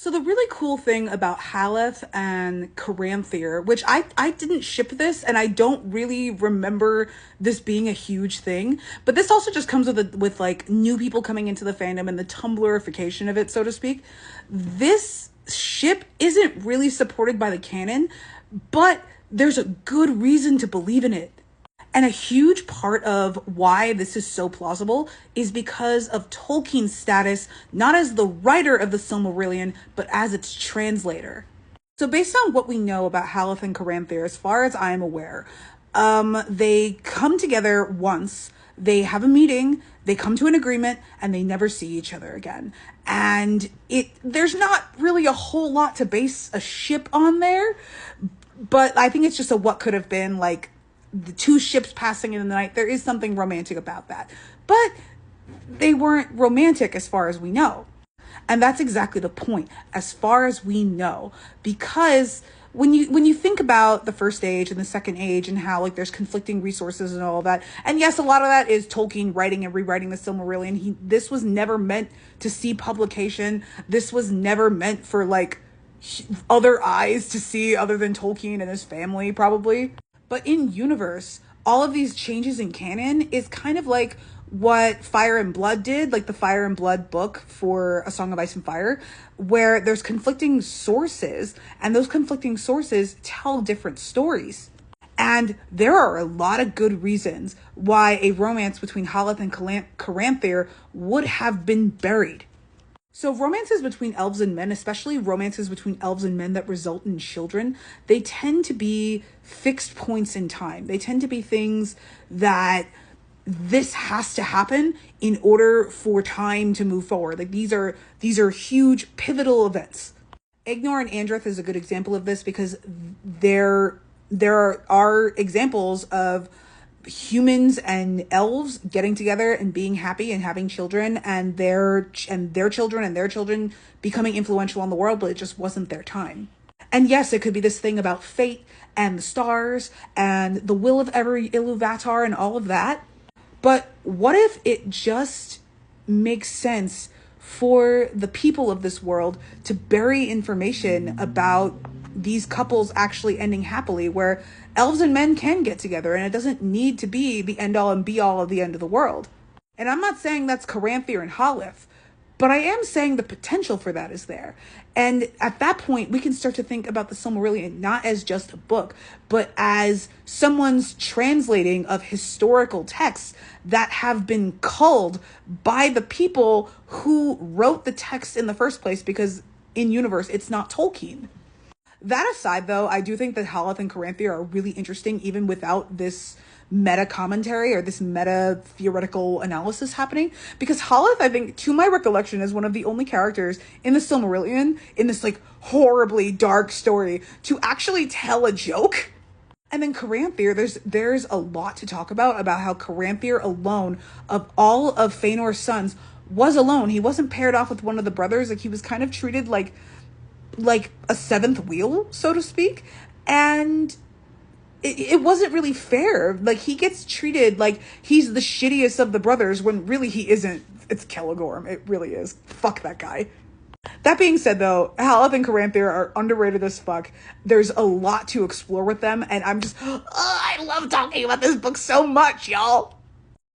So the really cool thing about Haleth and Caranthir, which I didn't ship this and I don't really remember this being a huge thing, but this also just comes with like new people coming into the fandom and the Tumblrification of it, so to speak. This ship isn't really supported by the canon, but there's a good reason to believe in it. And a huge part of why this is so plausible is because of Tolkien's status, not as the writer of the Silmarillion, but as its translator. So based on what we know about Haleth and Caranthir, as far as I am aware, they come together once, they have a meeting, they come to an agreement, and they never see each other again. And there's not really a whole lot to base a ship on there, but I think it's just a what could have been, like, the two ships passing in the night. There is something romantic about that, but they weren't romantic as far as we know. And that's exactly the point, as far as we know, because when you think about the first age and the second age and how like there's conflicting resources and all of that, and yes, a lot of that is Tolkien writing and rewriting the Silmarillion. This was never meant to see publication. This was never meant for like other eyes to see other than Tolkien and his family, probably. But in universe, all of these changes in canon is kind of like what Fire and Blood did, like the Fire and Blood book for A Song of Ice and Fire, where there's conflicting sources, and those conflicting sources tell different stories. And there are a lot of good reasons why a romance between Haleth and Caranthir would have been buried. So romances between elves and men, especially romances between elves and men that result in children, they tend to be fixed points in time. They tend to be things that this has to happen in order for time to move forward. Like these are huge pivotal events. Ignor and Andreth is a good example of this because there are examples of humans and elves getting together and being happy and having children, and their children and their children becoming influential on the world, but it just wasn't their time. And yes, it could be this thing about fate and the stars and the will of every Iluvatar and all of that. But what if it just makes sense for the people of this world to bury information about these couples actually ending happily, where elves and men can get together and it doesn't need to be the end all and be all of the end of the world. And I'm not saying that's Caranthir and Haleth, but I am saying the potential for that is there. And at that point, we can start to think about the Silmarillion not as just a book, but as someone's translating of historical texts that have been culled by the people who wrote the text in the first place, because in universe, it's not Tolkien. That aside, though, I do think that Haleth and Caranthir are really interesting even without this meta commentary or this meta theoretical analysis happening, because Haleth, I think, to my recollection, is one of the only characters in the Silmarillion, in this like horribly dark story, to actually tell a joke. And then Caranthir, there's a lot to talk about how Caranthir alone, of all of Feanor's sons, was alone. He wasn't paired off with one of the brothers. Like, he was kind of treated like a seventh wheel, so to speak. And it wasn't really fair. Like, he gets treated like he's the shittiest of the brothers when really he isn't. It's Celegorm. It really is. Fuck that guy. That being said, though, Haleth and Caranthir are underrated as fuck. There's a lot to explore with them, and I love talking about this book so much, y'all.